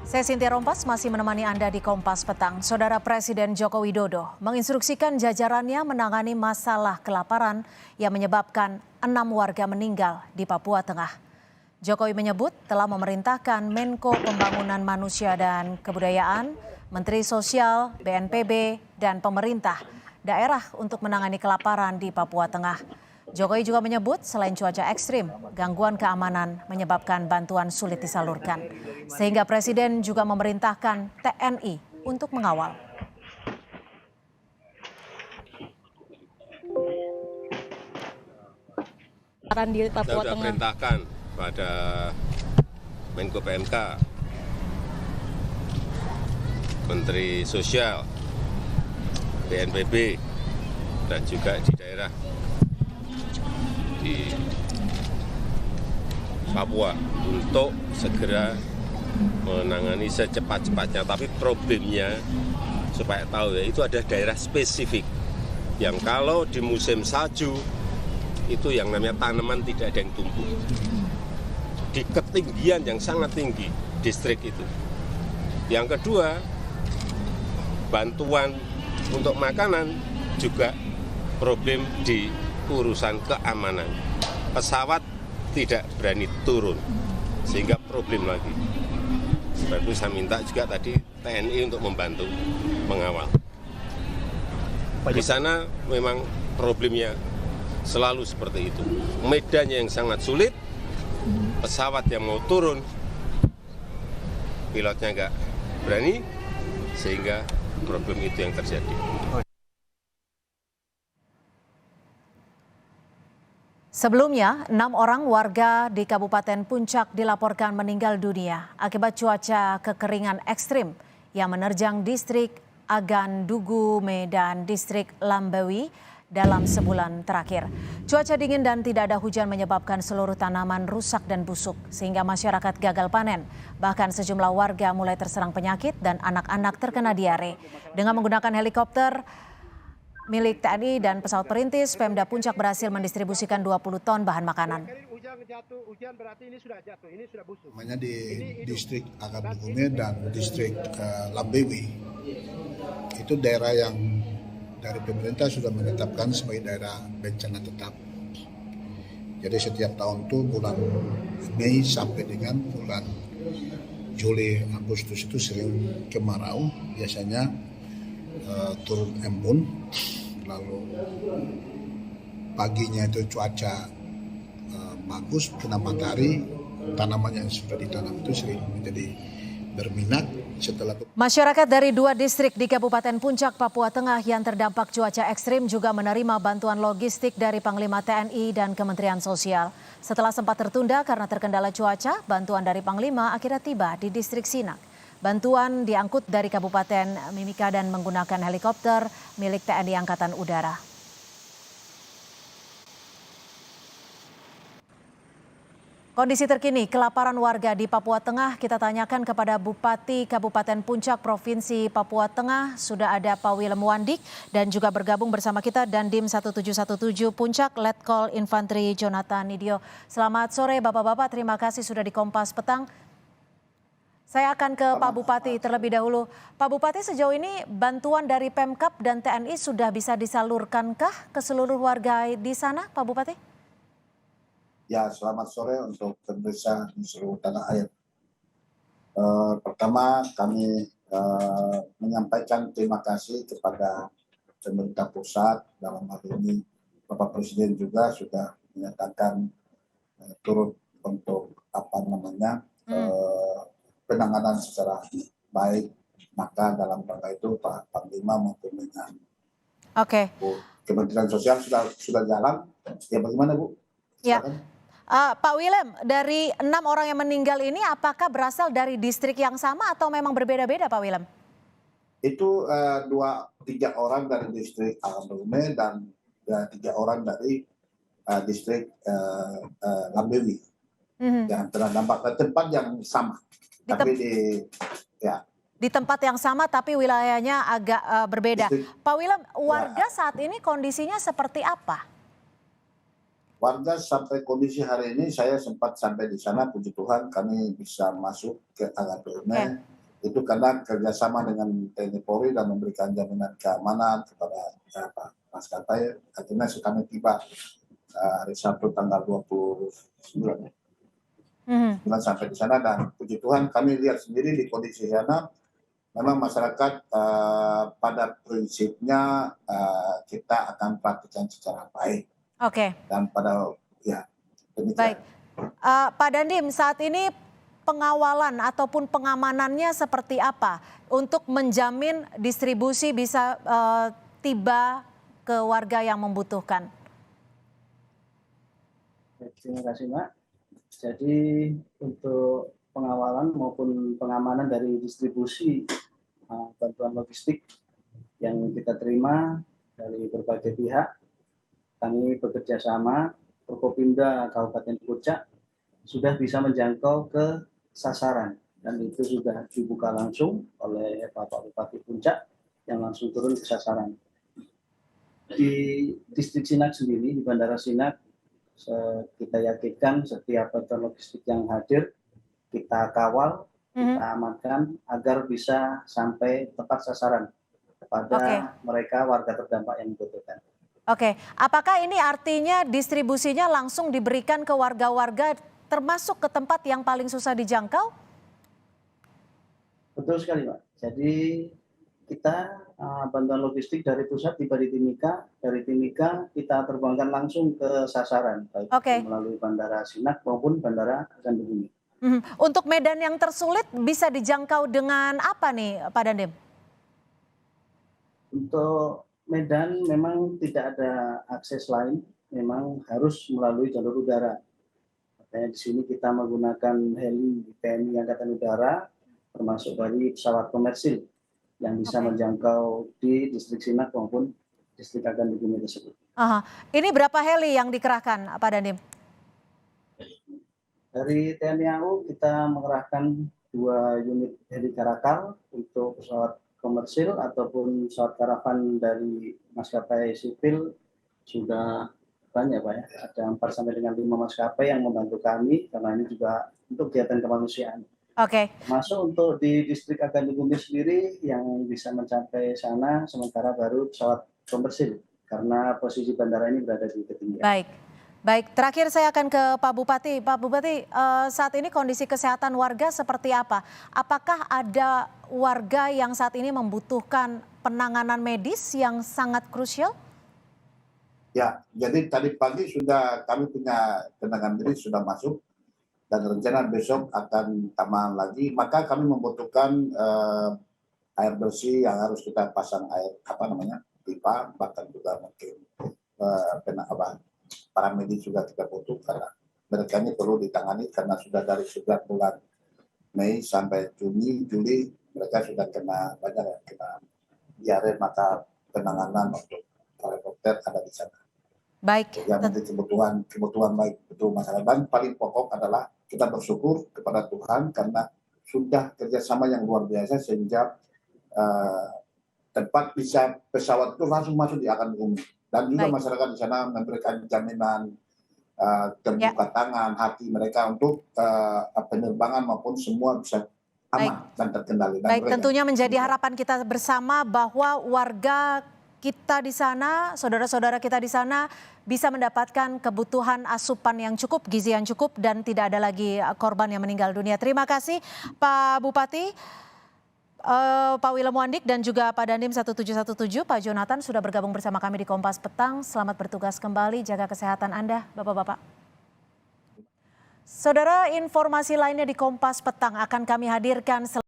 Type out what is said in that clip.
Saya Sintia Rompas masih menemani Anda di Kompas Petang. Saudara Presiden Joko Widodo menginstruksikan jajarannya menangani masalah kelaparan yang menyebabkan 6 warga meninggal di Papua Tengah. Jokowi menyebut telah memerintahkan Menko Pembangunan Manusia dan Kebudayaan, Menteri Sosial, BNPB, dan pemerintah daerah untuk menangani kelaparan di Papua Tengah. Jokowi juga menyebut selain cuaca ekstrim, gangguan keamanan menyebabkan bantuan sulit disalurkan. Sehingga Presiden juga memerintahkan TNI untuk mengawal. Di Papua Kita sudah Tengah. perintahkan pada Menko PMK, Menteri Sosial, BNPB, dan juga di daerah di Papua untuk segera menangani secepat-cepatnya. Tapi problemnya, supaya tahu ya, itu ada daerah spesifik yang kalau di musim salju itu yang namanya tanaman tidak ada yang tumbuh. Di ketinggian yang sangat tinggi distrik itu. Yang kedua, bantuan untuk makanan juga problem di urusan keamanan. Pesawat tidak berani turun, sehingga problem lagi. Sebab itu saya minta juga tadi TNI untuk membantu mengawal. Di sana memang problemnya selalu seperti itu. Medannya yang sangat sulit, pesawat yang mau turun, pilotnya nggak berani, sehingga problem itu yang terjadi. Sebelumnya, 6 orang warga di Kabupaten Puncak dilaporkan meninggal dunia akibat cuaca kekeringan ekstrim yang menerjang distrik Agan Dugume dan distrik Lambewi dalam sebulan terakhir. Cuaca dingin dan tidak ada hujan menyebabkan seluruh tanaman rusak dan busuk, sehingga masyarakat gagal panen. Bahkan sejumlah warga mulai terserang penyakit dan anak-anak terkena diare. Dengan menggunakan helikopter milik TNI dan pesawat perintis, Pemda Puncak berhasil mendistribusikan 20 ton bahan makanan. Namanya di distrik Agan Dugume dan distrik Lambewi. Itu daerah yang dari pemerintah sudah menetapkan sebagai daerah bencana tetap. Jadi setiap tahun itu bulan Mei sampai dengan bulan Juli, Agustus itu sering kemarau, biasanya turun embun, lalu paginya itu cuaca bagus, kena matahari, tanaman yang sudah ditanam itu sering menjadi berminat. Masyarakat dari 2 distrik di Kabupaten Puncak, Papua Tengah yang terdampak cuaca ekstrim juga menerima bantuan logistik dari Panglima TNI dan Kementerian Sosial. Setelah sempat tertunda karena terkendala cuaca, bantuan dari Panglima akhirnya tiba di distrik Sinak. Bantuan diangkut dari Kabupaten Mimika dan menggunakan helikopter milik TNI Angkatan Udara. Kondisi terkini kelaparan warga di Papua Tengah kita tanyakan kepada Bupati Kabupaten Puncak Provinsi Papua Tengah. Sudah ada Pak Willem Wandik dan juga bergabung bersama kita Dandim 1717 Puncak Letkol Infanteri Jonathan Nidyo. Selamat sore Bapak-Bapak, terima kasih sudah di Kompas Petang. Saya akan ke Pak Bupati terlebih dahulu. Pak Bupati, sejauh ini bantuan dari Pemkab dan TNI sudah bisa disalurkankah ke seluruh warga di sana, Pak Bupati? Ya, selamat sore untuk pemirsa di seluruh tanah air. Pertama, kami menyampaikan terima kasih kepada pemerintah pusat, dalam hal ini Bapak Presiden juga sudah menyatakan turut untuk penanganan secara baik, maka dalam rangka itu Pak Panglima maupun dengan Kementerian Sosial sudah jalan. Ya, bagaimana Bu? Silakan. Ya. Pak Willem, dari 6 orang yang meninggal ini apakah berasal dari distrik yang sama atau memang berbeda-beda Pak Willem? Itu 3 orang dari distrik Agan Dugume dan 3 orang dari distrik Lambewi yang terdampak tempat yang sama. Di tempat yang sama tapi wilayahnya agak berbeda. Pak Willem, warga saat ini kondisinya seperti apa? Warga sampai kondisi hari ini, saya sempat sampai di sana, puji Tuhan kami bisa masuk ke Agan Dugume. Itu karena kerjasama dengan TNI Polri dan memberikan jaminan keamanan kepada maskapai. Akhirnya kami tiba hari Sabtu tanggal 29 sampai di sana, dan puji Tuhan kami lihat sendiri di kondisi sana memang masyarakat pada prinsipnya kita akan praktikkan secara baik. Oke. Dan pada demikian. Baik. Pak Dandim, saat ini pengawalan ataupun pengamanannya seperti apa untuk menjamin distribusi bisa tiba ke warga yang membutuhkan? Terima kasih, Mbak. Jadi untuk pengawalan maupun pengamanan dari distribusi bantuan logistik yang kita terima dari berbagai pihak, kami bekerja sama Forkopimda Kabupaten Puncak sudah bisa menjangkau ke sasaran, dan itu sudah dibuka langsung oleh Bapak Bupati Puncak yang langsung turun ke sasaran. Di distrik Sinak sendiri, di Bandara Sinak, kita yakinkan setiap bantuan logistik yang hadir kita kawal, kita amankan agar bisa sampai tepat sasaran kepada mereka warga terdampak yang membutuhkan. Oke, apakah ini artinya distribusinya langsung diberikan ke warga-warga termasuk ke tempat yang paling susah dijangkau? Betul sekali, Pak. Jadi kita bantuan logistik dari pusat tiba di Timika, dari Timika kita terbangkan langsung ke sasaran, baik melalui Bandara Sinak maupun Bandara Hasan Bumi. Untuk medan yang tersulit bisa dijangkau dengan apa nih, Pak Dandim? Untuk medan memang tidak ada akses lain, memang harus melalui jalur udara. Makanya di sini kita menggunakan heli TNI Angkatan Udara, termasuk dari pesawat komersil yang bisa menjangkau di distrik Sinak maupun distrik Hasan Bumi tersebut. Ini berapa heli yang dikerahkan, Pak Dandim? Dari TNI AU kita mengerahkan 2 unit heli Karakal untuk pesawat komersil ataupun pesawat karavan dari maskapai sipil sudah banyak, Pak ya. Ada 4 sampai dengan 5 maskapai yang membantu kami karena ini juga untuk kegiatan kemanusiaan. Masuk untuk di distrik Hasan Bumi sendiri yang bisa mencapai sana sementara baru pesawat komersil karena posisi bandara ini berada di ketinggian. Baik, terakhir saya akan ke Pak Bupati. Pak Bupati, saat ini kondisi kesehatan warga seperti apa? Apakah ada warga yang saat ini membutuhkan penanganan medis yang sangat krusial? Ya, jadi tadi pagi sudah kami punya tenaga medis sudah masuk dan rencana besok akan tambahan lagi. Maka kami membutuhkan air bersih yang harus kita pasang air pipa, bahkan juga mungkin para medis juga kita butuh karena mereka ini perlu ditangani karena sudah dari sejak bulan Mei sampai Juni, Juli mereka sudah kena diare, maka penanganan untuk helikopter ada di sana. Yang nanti kebutuhan baik betul masalah, dan paling pokok adalah kita bersyukur kepada Tuhan karena sudah kerjasama yang luar biasa sehingga tempat bisa pesawat itu langsung masuk di Hasan Bumi. Dan juga masyarakat di sana memberikan jaminan terbuka tangan hati mereka untuk penerbangan maupun semua bisa aman dan terkendali. Tentunya menjadi harapan kita bersama bahwa warga kita di sana, saudara-saudara kita di sana bisa mendapatkan kebutuhan asupan yang cukup, gizi yang cukup, dan tidak ada lagi korban yang meninggal dunia. Terima kasih Pak Bupati. Pak Willem Wandik dan juga Pak Dandim 1717, Pak Jonathan sudah bergabung bersama kami di Kompas Petang. Selamat bertugas kembali, jaga kesehatan Anda, Bapak-Bapak. Saudara, informasi lainnya di Kompas Petang akan kami hadirkan